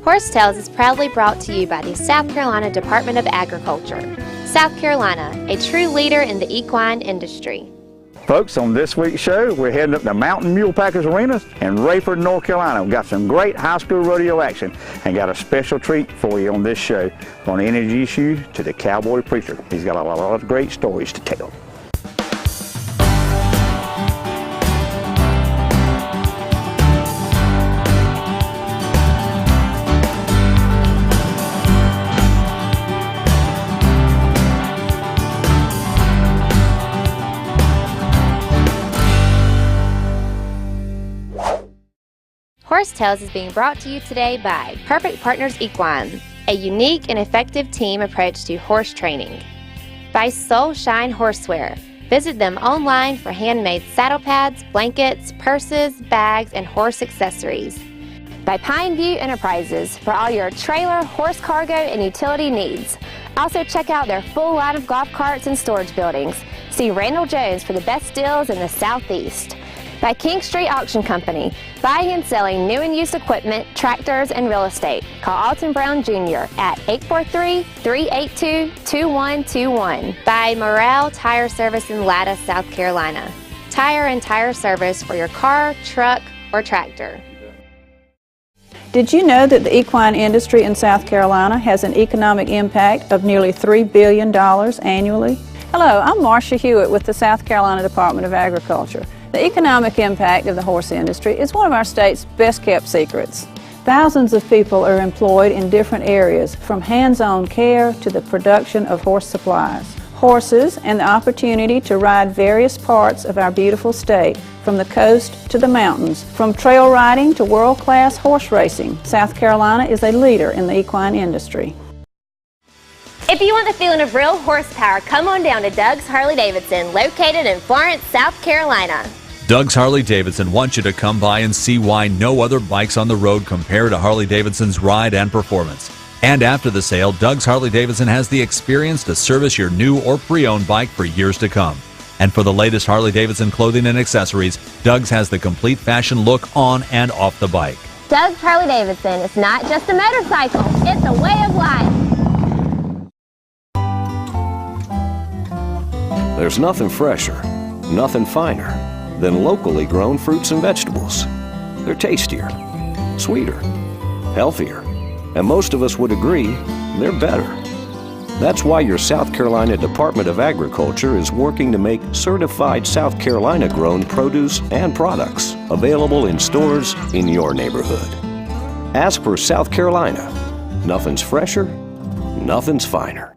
Horse Tales is proudly brought to you by the South Carolina Department of Agriculture. South Carolina, a true leader in the equine industry. Folks, on this week's show, we're heading up to Mountain Mule Packers Arena in Raeford, North Carolina. We've got some great high school rodeo action and got a special treat for you on this show. I'm going to introduce you to the Cowboy Preacher. He's got a lot of great stories to tell. Horse Tales is being brought to you today by Perfect Partners Equine, a unique and effective team approach to horse training. By Soul Shine Horseware. Visit them online for handmade saddle pads, blankets, purses, bags, and horse accessories. By Pine View Enterprises for all your trailer, horse cargo, and utility needs. Also check out their full line of golf carts and storage buildings. See Randall Jones for the best deals in the Southeast. By King Street Auction Company, buying and selling new and used equipment, tractors, and real estate. Call Alton Brown Jr. at 843-382-2121. By Morale Tire Service in Latta, South Carolina. Tire and tire service for your car, truck, or tractor. Did you know that the equine industry in South Carolina has an economic impact of nearly $3 billion annually? Hello, I'm Marcia Hewitt with the South Carolina Department of Agriculture. The economic impact of the horse industry is one of our state's best-kept secrets. Thousands of people are employed in different areas, from hands-on care to the production of horse supplies. Horses and the opportunity to ride various parts of our beautiful state, from the coast to the mountains, from trail riding to world-class horse racing. South Carolina is a leader in the equine industry. If you want the feeling of real horsepower, come on down to Doug's Harley-Davidson, located in Florence, South Carolina. Doug's Harley-Davidson wants you to come by and see why no other bikes on the road compare to Harley-Davidson's ride and performance. And after the sale, Doug's Harley-Davidson has the experience to service your new or pre-owned bike for years to come. And for the latest Harley-Davidson clothing and accessories, Doug's has the complete fashion look on and off the bike. Doug's Harley-Davidson is not just a motorcycle, it's a way of life. There's nothing fresher, nothing finer than locally grown fruits and vegetables. They're tastier, sweeter, healthier, and most of us would agree they're better. That's why your South Carolina Department of Agriculture is working to make certified South Carolina grown produce and products available in stores in your neighborhood. Ask for South Carolina. Nothing's fresher, nothing's finer.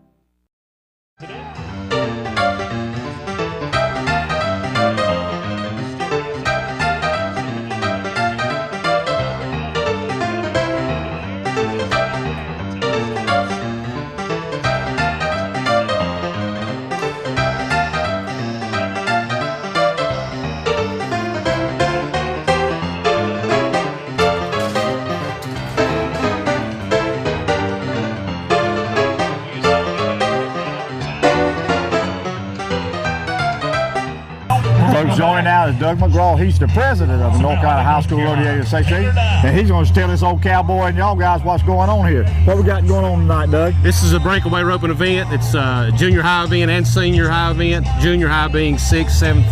Joining now is Doug McGraw. He's the president of the North Carolina High School Rodeo Association, and he's going to tell this old cowboy and y'all guys what's going on here. What we got going on tonight, Doug? This is a breakaway roping event. It's a junior high event and senior high event. Junior high being 6th, 7th,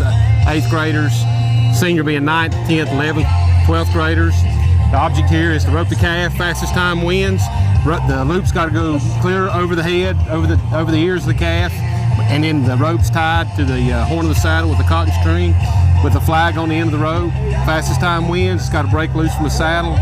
8th graders. Senior being 9th, 10th, 11th, 12th graders. The object here is to rope the calf. Fastest time wins. The loop's got to go clear over the head, over the ears of the calf. And then the rope's tied to the horn of the saddle with a cotton string with a flag on the end of the rope. Fastest time wins. It's got to break loose from the saddle.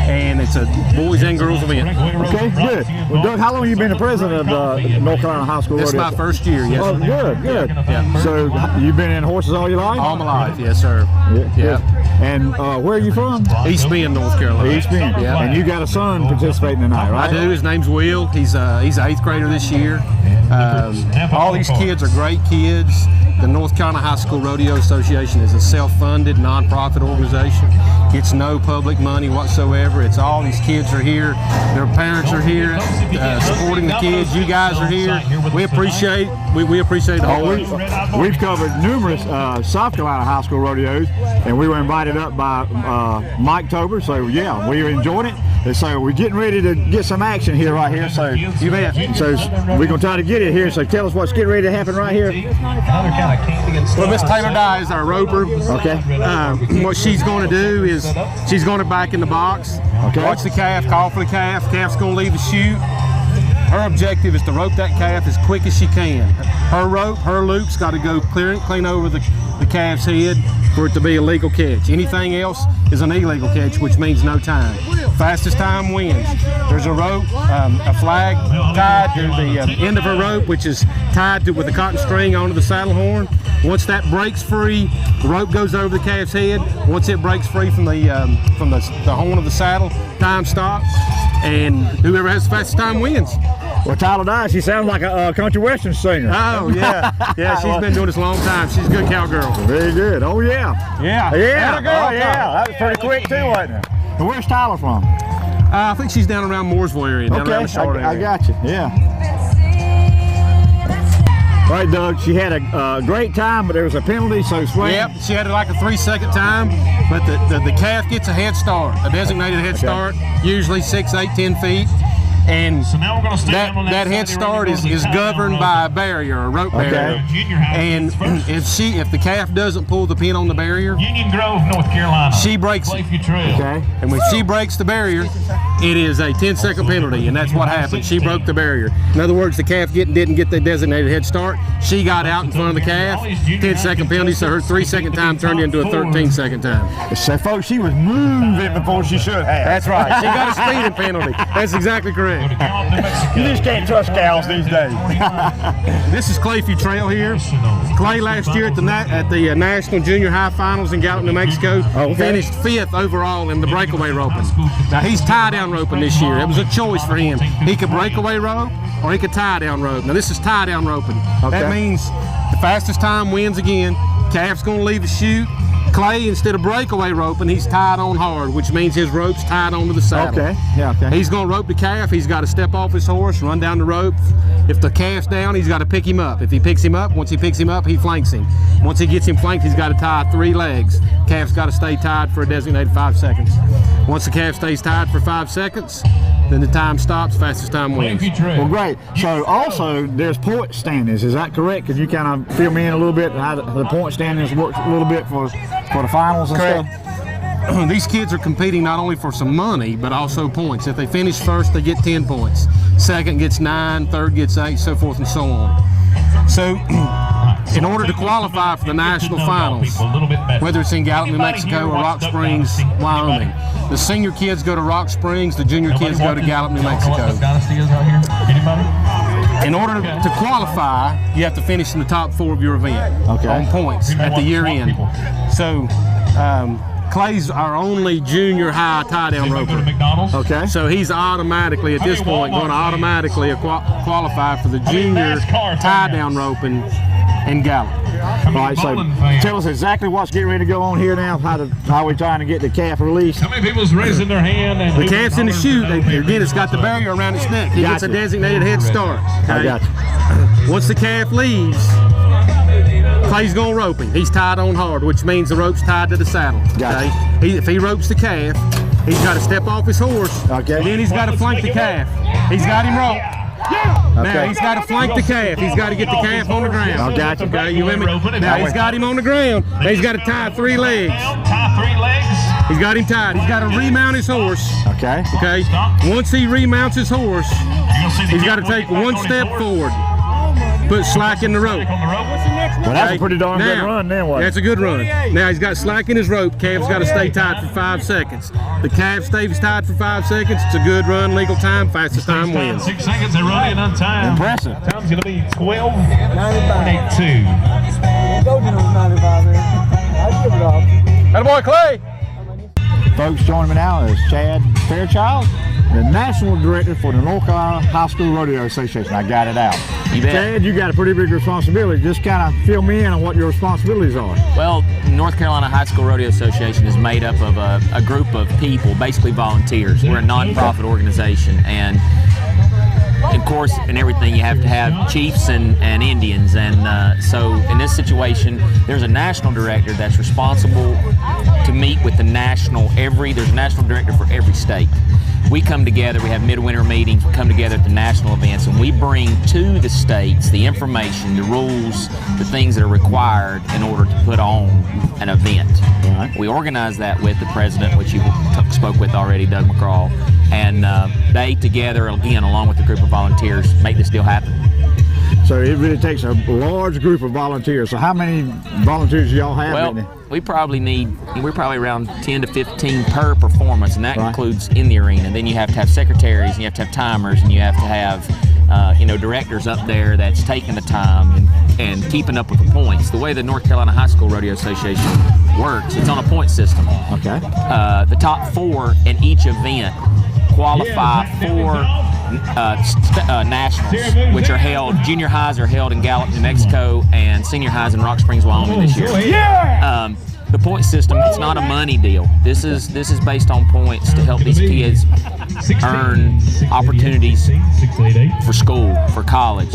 And it's a boys and girls event. Okay, good. Well, Doug, how long have you been the president of the North Carolina High School Rodeo? This is my first year, yes. Oh, good. Yeah. So you've been in horses all your life? All my life, yes, sir. Yeah. And where are you from? East Bend, North Carolina. East Bend. Yeah. And you got a son participating tonight, right? I do. His name's Will. He's an 8th grader this year. All these kids are great kids. The North Carolina High School Rodeo Association is a self-funded, non-profit organization. It's no public money whatsoever. It's all these kids are here. Their parents are here supporting the kids. You guys are here. We appreciate the whole. We've covered numerous South Carolina high school rodeos, and we were invited up by Mike Tober. So yeah, we enjoyed it. And so we're getting ready to get some action here right here. So You bet. So we're gonna try to get it here. So tell us what's getting ready to happen right here. Well, Miss Taylor Dye is our roper. Okay. What she's going to do is she's going to back in the box, watch the calf, call for the calf. Calf's going to leave the chute. Her objective is to rope that calf as quick as she can. Her rope, her loop's got to go clean over the calf's head for it to be a legal catch. Anything else is an illegal catch, which means no time. Fastest time wins. There's a rope, a flag tied to the end of her rope, which is tied with a cotton string onto the saddle horn. Once that breaks free, the rope goes over the calf's head. Once it breaks free from the horn of the saddle, time stops, and whoever has the fastest time wins. Well, Tyler Dye, she sounds like a country western singer. Oh, yeah. Yeah, she's been doing this a long time. She's a good cowgirl. Very good. Oh, yeah. Yeah. Yeah. Girl, Oh, yeah. That was pretty quick, too, wasn't it? And where's Tyler from? I think she's down around Mooresville area, down around the short area. I got you. Yeah. All right, Doug, she had a great time, but there was a penalty, so swing. Yep, she had like a 3-second time, but the calf gets a head start, a designated head start, usually 6, 8, 10 feet. And So now we're going to stand on that head start is governed by a barrier, a rope barrier. And if the calf doesn't pull the pin on the barrier, Union Grove, North Carolina. she breaks it. Lakeview Trail. Okay. And when she breaks the barrier, it is a 10-second penalty, and that's what happened. She broke the barrier. In other words, the calf didn't get the designated head start. She got out in front of the calf, 10-second penalty, so her 3-second time turned into a 13-second time. So, folks, she was moving before she should have. That's right. She got a speeding penalty. That's exactly correct. You just can't trust cows these days. This is Clayview Trail here. Clay last year at the National Junior High Finals in Gallup, New Mexico, finished 5th overall in the breakaway roping. Now he's tie-down roping this year. It was a choice for him. He could breakaway rope or he could tie-down rope. Now this is tie-down roping. That means the fastest time wins again. Calf's going to leave the chute. Clay, instead of breakaway roping, he's tied on hard, which means his rope's tied onto the saddle. Okay, yeah, okay. He's going to rope the calf. He's got to step off his horse, run down the rope. If the calf's down, he's got to pick him up. If he picks him up, once he picks him up, he flanks him. Once he gets him flanked, he's got to tie 3 legs. Calf's got to stay tied for a designated 5 seconds. Once the calf stays tied for 5 seconds, then the time stops, fastest time wins. Well, great. So also there's point standings. Is that correct? Could you kind of fill me in a little bit how the point standings works a little bit for the finals and Correct. stuff? These kids are competing not only for some money, but also points. If they finish first, they get 10 points. Second gets 9, third gets 8, so forth and so on. So, in order to qualify for the national finals, whether it's in Gallup, New Mexico, or Rock Springs, Wyoming, the senior kids go to Rock Springs, the junior kids go to Gallup, New Mexico. In order to qualify, you have to finish in the top 4 of your event on points at the year end. So, Clay's our only junior high tie-down roper. Okay. So he's automatically, at this point, going to automatically qualify for the junior tie-down roping in Gallup. All right, so tell us exactly what's getting ready to go on here now. How are we trying to get the calf released? How many people's raising their hand? And The calf's in the chute. Again, it's got the barrier around its neck. He gets a designated head start. I got you. Once the calf leaves, Clay's going roping. He's tied on hard, which means the rope's tied to the saddle. Gotcha. If he ropes the calf, he's got to step off his horse. Okay. And then he's got to flank the calf. He's got him roped. Now he's got to flank the calf. He's got to get the calf on the ground. I got you. Okay, you with me? Now he's got him on the ground. Now he's got to tie 3 legs. tie 3 legs. He's got him tied. He's got to remount his horse. Okay. Okay. Once he remounts his horse, he's got to take 1 step forward. Put slack in the rope. Well, that's a pretty darn good run then, wasn't it? That's a good run. Now he's got slack in his rope. Calf's got to stay tied for 5 seconds. The calf stays tied for 5 seconds. It's a good run, legal time, fastest time wins. 6 seconds, they're running on time. Impressive. Time's going to be 12:82. Attaboy, Clay! Folks, joining me now is Chad Fairchild, the National Director for the North Carolina High School Rodeo Association. I got it out. You bet. Chad, you got a pretty big responsibility. Just kind of fill me in on what your responsibilities are. Well, North Carolina High School Rodeo Association is made up of a group of people, basically volunteers. We're a non-profit organization, and of course, in everything you have to have chiefs and Indians, and so in this situation, there's a national director that's responsible to meet with the national there's a national director for every state. we come together, we have midwinter meetings, we come together at the national events, and we bring to the states the information, the rules, the things that are required in order to put on an event. Right. We organize that with the president, which you spoke with already, Doug McCraw, and they together, again, along with a group of volunteers, make this deal happen. So it really takes a large group of volunteers. So how many volunteers do y'all have? Well, we're probably around 10 to 15 per performance, and that includes in the arena. Then you have to have secretaries, and you have to have timers, and you have to have directors up there that's taking the time and keeping up with the points. The way the North Carolina High School Rodeo Association works, it's on a point system. Okay. The top 4 in each event qualify for nationals, which are held, junior highs are held in Gallup, New Mexico, and senior highs in Rock Springs, Wyoming this year. Yeah! The point system, it's not a money deal. This is based on points to help these kids earn opportunities for school, for college.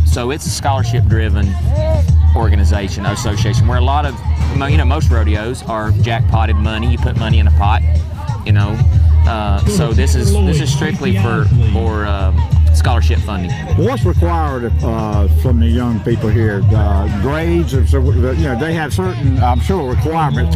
So it's a scholarship-driven organization, association, where a lot of, most rodeos are jackpotted money. You put money in a pot, so this is strictly for scholarship funding. What's required from the young people here? Grades, so they have certain, I'm sure, requirements,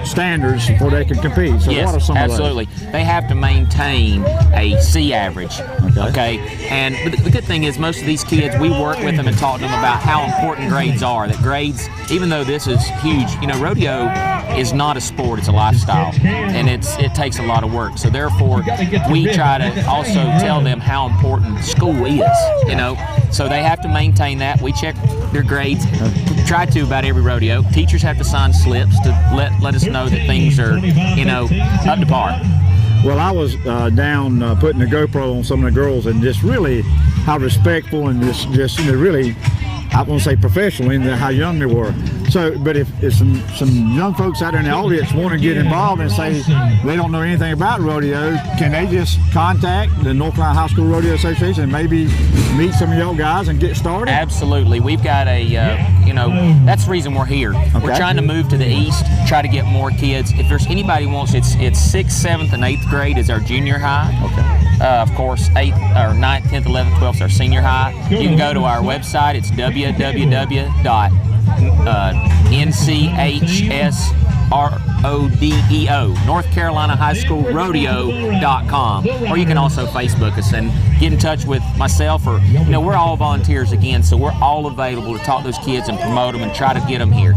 standards before they can compete. So yes, what are some absolutely. of those? They have to maintain a C average. Okay. And the good thing is, most of these kids, we work with them and talk to them about how important grades are. That grades, even though this is huge, rodeo is not a sport; it's a lifestyle, and it takes a lot of work. So therefore, we try to also tell them how important school is. So they have to maintain that. We check their grades. Try to about every rodeo. Teachers have to sign slips to let us know that things are up to par. Well, I was down putting a GoPro on some of the girls, and just really how respectful and just really, I won't say professional in how young they were. So, but if some young folks out there in the audience want to get involved and say they don't know anything about rodeo, can they just contact the North Carolina High School Rodeo Association and maybe meet some of y'all guys and get started? Absolutely. We've got that's the reason we're here. Okay. We're trying to move to the east, try to get more kids. If there's anybody who wants, it's 6th, 7th, and 8th grade is our junior high. Okay. Of course, 8th, or 9th, 10th, 11th, 12th is our senior high. You can go to our website. It's www.NCHSRODEO, North Carolina High School Rodeo.com, or you can also Facebook us and get in touch with myself, or we're all volunteers again, so we're all available to talk to those kids and promote them and try to get them here.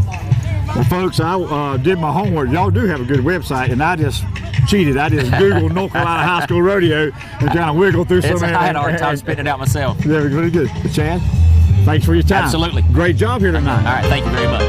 Well, folks, I did my homework. Y'all do have a good website, and I just cheated. I just Googled North Carolina High School Rodeo and kind of wiggled through some of it. I had a hard time spitting it out myself. Yeah, really good. But Chad, thanks for your time. Absolutely. Great job here tonight. All right, thank you very much.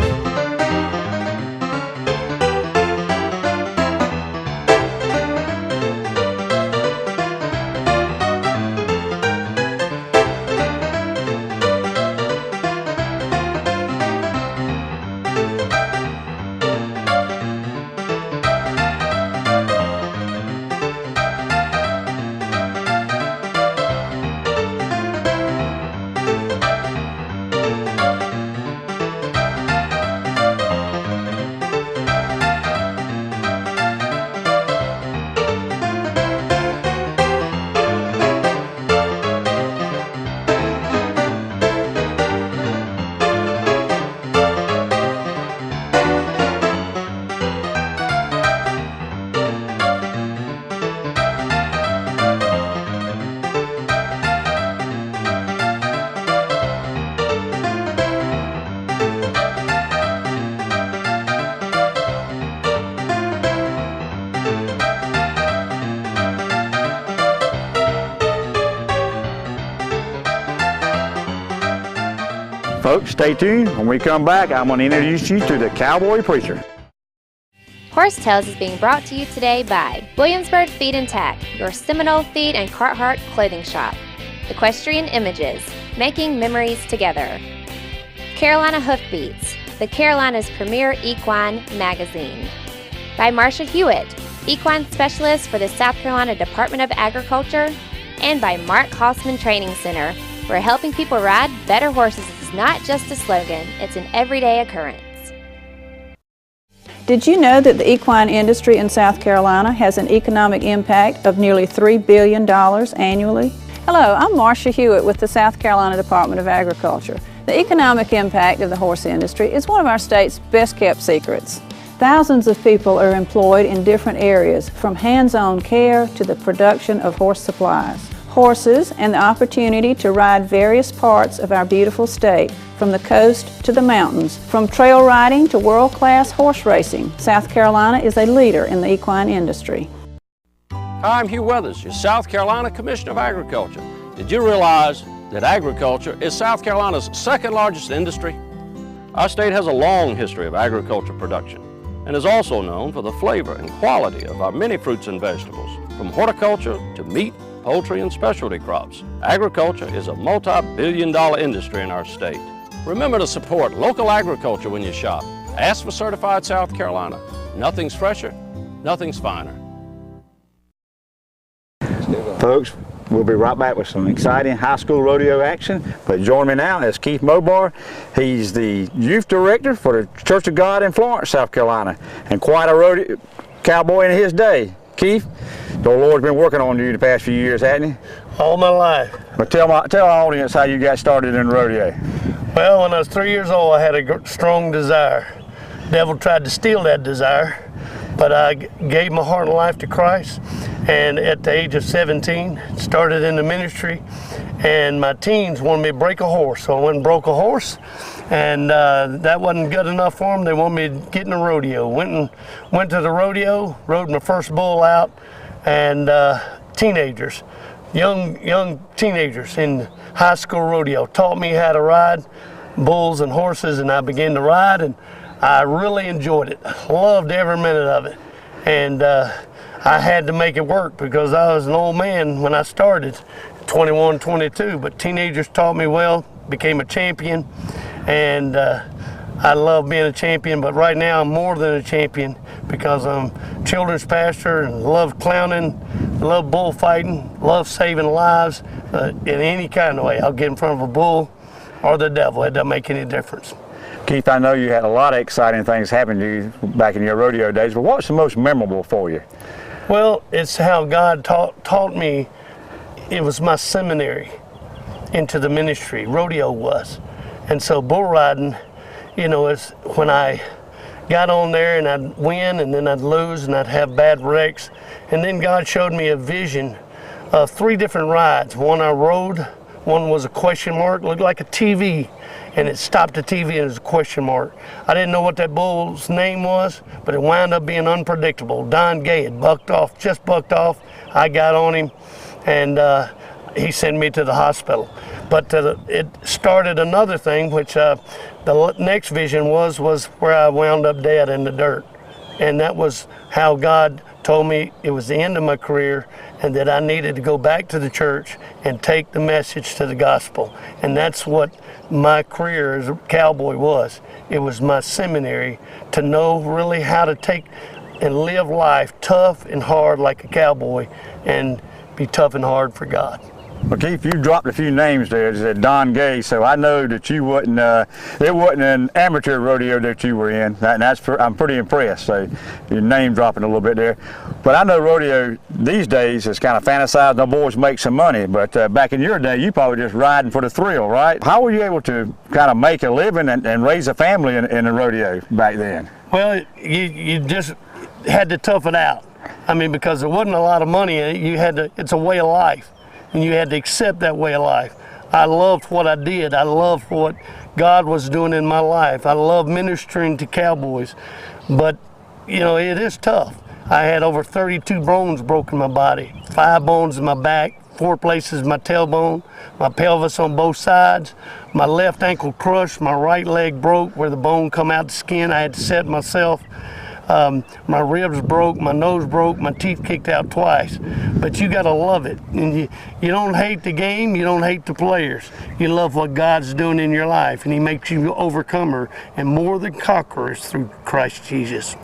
Folks, stay tuned. When we come back, I'm going to introduce you to the Cowboy Preacher. Horse Tales is being brought to you today by Williamsburg Feed and Tack, your Seminole Feed and Carhartt clothing shop. Equestrian Images, making memories together. Carolina Hoofbeats, the Carolina's premier equine magazine. By Marcia Hewitt, equine specialist for the South Carolina Department of Agriculture. And by Mark Hossman Training Center, where helping people ride better horses is not just a slogan, it's an everyday occurrence. Did you know that the equine industry in South Carolina has an economic impact of nearly $3 billion annually? Hello, I'm Marcia Hewitt with the South Carolina Department of Agriculture. The economic impact of the horse industry is one of our state's best-kept secrets. Thousands of people are employed in different areas, from hands-on care to the production of horse supplies. Horses and the opportunity to ride various parts of our beautiful state, from the coast to the mountains. From trail riding to world-class horse racing, South Carolina is a leader in the equine industry. Hi, I'm Hugh Weathers, your South Carolina Commissioner of Agriculture. Did you realize that agriculture is South Carolina's second largest industry? Our state has a long history of agriculture production and is also known for the flavor and quality of our many fruits and vegetables, from horticulture to meat, poultry, and specialty crops. Agriculture is a multi-billion-dollar industry in our state. Remember to support local agriculture when you shop. Ask for Certified South Carolina. Nothing's fresher, nothing's finer. Folks, we'll be right back with some exciting high school rodeo action. But join me now is Keith Mobar. He's the youth director for the Church of God in Florence, South Carolina, and quite a rodeo cowboy in his day. Keith, the Lord's been working on you the past few years, hasn't he? All my life. But tell our audience how you got started in rodeo. Well, when I was 3 years old, I had a strong desire. The devil tried to steal that desire, but I gave my heart and life to Christ. And at the age of 17, started in the ministry, and my teens wanted me to break a horse. So I went and broke a horse, and that wasn't good enough for them. They wanted me to get in a rodeo. Went to the rodeo, rode my first bull out, and teenagers, young teenagers in high school rodeo taught me how to ride bulls and horses, and I began to ride, and I really enjoyed it. Loved every minute of it. And I had to make it work because I was an old man when I started, 21, 22, but teenagers taught me well, became a champion, and I love being a champion, but right now I'm more than a champion because I'm children's pastor and love clowning, love bullfighting, love saving lives in any kind of way. I'll get in front of a bull or the devil. It doesn't make any difference. Keith, I know you had a lot of exciting things happen to you back in your rodeo days, but what's the most memorable for you? Well, it's how God taught me. It was my seminary into the ministry, rodeo was. And so bull riding, you know, it's when I got on there and I'd win and then I'd lose and I'd have bad wrecks. And then God showed me a vision of 3 different rides. One I rode, one was a question mark, looked like a TV, and it stopped the TV and it was a question mark. I didn't know what that bull's name was, but it wound up being unpredictable. Don Gay had just bucked off. I got on him, and he sent me to the hospital. But it started another thing, which the next vision was where I wound up dead in the dirt. And that was how God told me it was the end of my career and that I needed to go back to the church and take the message to the gospel. And that's what my career as a cowboy was. It was my seminary to know really how to take and live life tough and hard like a cowboy and be tough and hard for God. Well, Keith, you dropped a few names there. It said Don Gay, so I know that you wasn't. It wasn't an amateur rodeo that you were in, and I'm pretty impressed. So your name dropping a little bit there. But I know rodeo these days is kind of fantasized. The boys make some money, but back in your day, you probably just riding for the thrill, right? How were you able to kind of make a living and raise a family in the rodeo back then? Well, you just had to tough it out. I mean, because there wasn't a lot of money in it. You had to. It's a way of life. And you had to accept that way of life. I loved what I did. I loved what God was doing in my life. I loved ministering to cowboys. But, you know, it is tough. I had over 32 bones broken in my body, 5 bones in my back, 4 places in my tailbone, my pelvis on both sides, my left ankle crushed, my right leg broke where the bone come out the skin. I had to set myself. My ribs broke, my nose broke, my teeth kicked out twice. But you gotta love it. And you don't hate the game, you don't hate the players. You love what God's doing in your life, and He makes you overcomer and more than conquerors through Christ Jesus.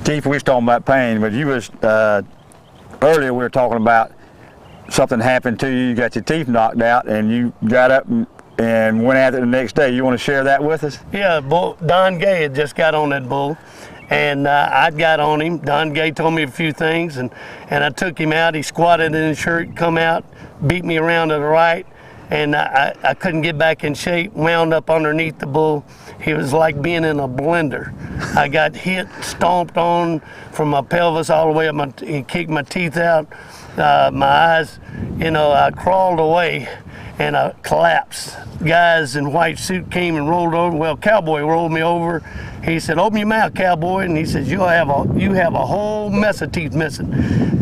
Keith, we was talking about pain, but you was, earlier we were talking about something happened to you, you got your teeth knocked out, and you got up and and went at it the next day. You want to share that with us? Yeah, Don Gay had just got on that bull, and I got on him. Don Gay told me a few things, and I took him out. He squatted in his shirt, come out, beat me around to the right, and I couldn't get back in shape, wound up underneath the bull. He was like being in a blender. I got hit, stomped on from my pelvis all the way up, he kicked my teeth out, my eyes, you know, I crawled away and I collapsed. Guys in white suit came and rolled over. Well, Cowboy rolled me over. He said, "Open your mouth, Cowboy," and he says, you have a whole mess of teeth missing.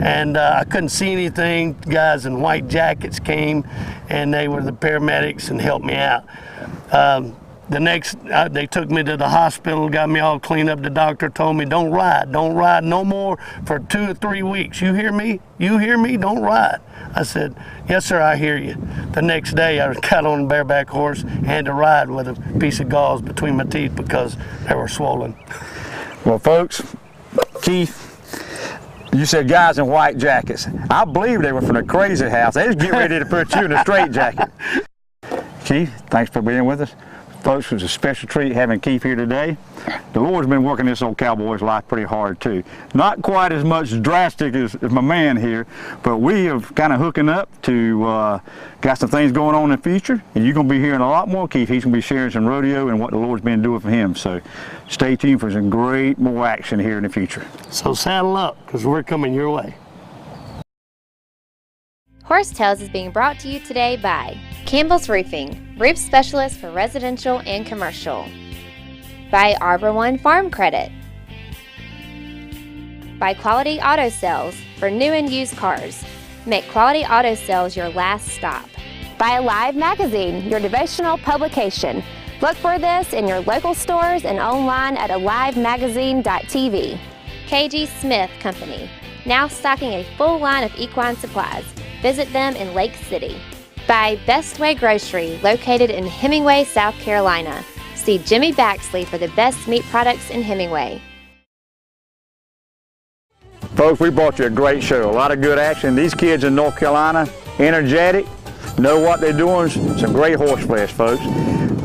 And I couldn't see anything. Guys in white jackets came, and they were the paramedics and helped me out. They took me to the hospital, got me all cleaned up. The doctor told me, don't ride no more for 2 or 3 weeks. You hear me? You hear me? Don't ride. I said, yes, sir, I hear you. The next day, I got on a bareback horse and had to ride with a piece of gauze between my teeth because they were swollen. Well, folks, Keith, you said guys in white jackets. I believe they were from the crazy house. They was getting ready to put you in a straight jacket. Keith, thanks for being with us. Folks, it was a special treat having Keith here today. The Lord's been working this old cowboy's life pretty hard too. Not quite as much drastic as my man here, but we have kind of hooking up to got some things going on in the future, and you're going to be hearing a lot more Keith. He's going to be sharing some rodeo and what the Lord's been doing for him. So stay tuned for some great more action here in the future. So saddle up, because we're coming your way. Horse Tales is being brought to you today by Campbell's Roofing, roof specialist for residential and commercial. By Arbor One Farm Credit. By Quality Auto Sales, for new and used cars. Make Quality Auto Sales your last stop. By Alive Magazine, your devotional publication. Look for this in your local stores and online at alivemagazine.tv. KG Smith Company, now stocking a full line of equine supplies. Visit them in Lake City. By Best Way Grocery, located in Hemingway, South Carolina. See Jimmy Baxley for the best meat products in Hemingway. Folks, we brought you a great show, a lot of good action. These kids in North Carolina, energetic, know what they're doing, some great horse flesh, folks.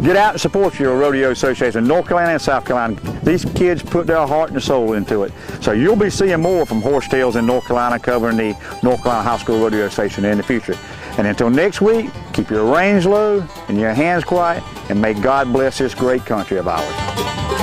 Get out and support your rodeo association, North Carolina and South Carolina. These kids put their heart and soul into it. So you'll be seeing more from Horse Tales in North Carolina, covering the North Carolina High School Rodeo Station in the future. And until next week, keep your reins low and your hands quiet, and may God bless this great country of ours.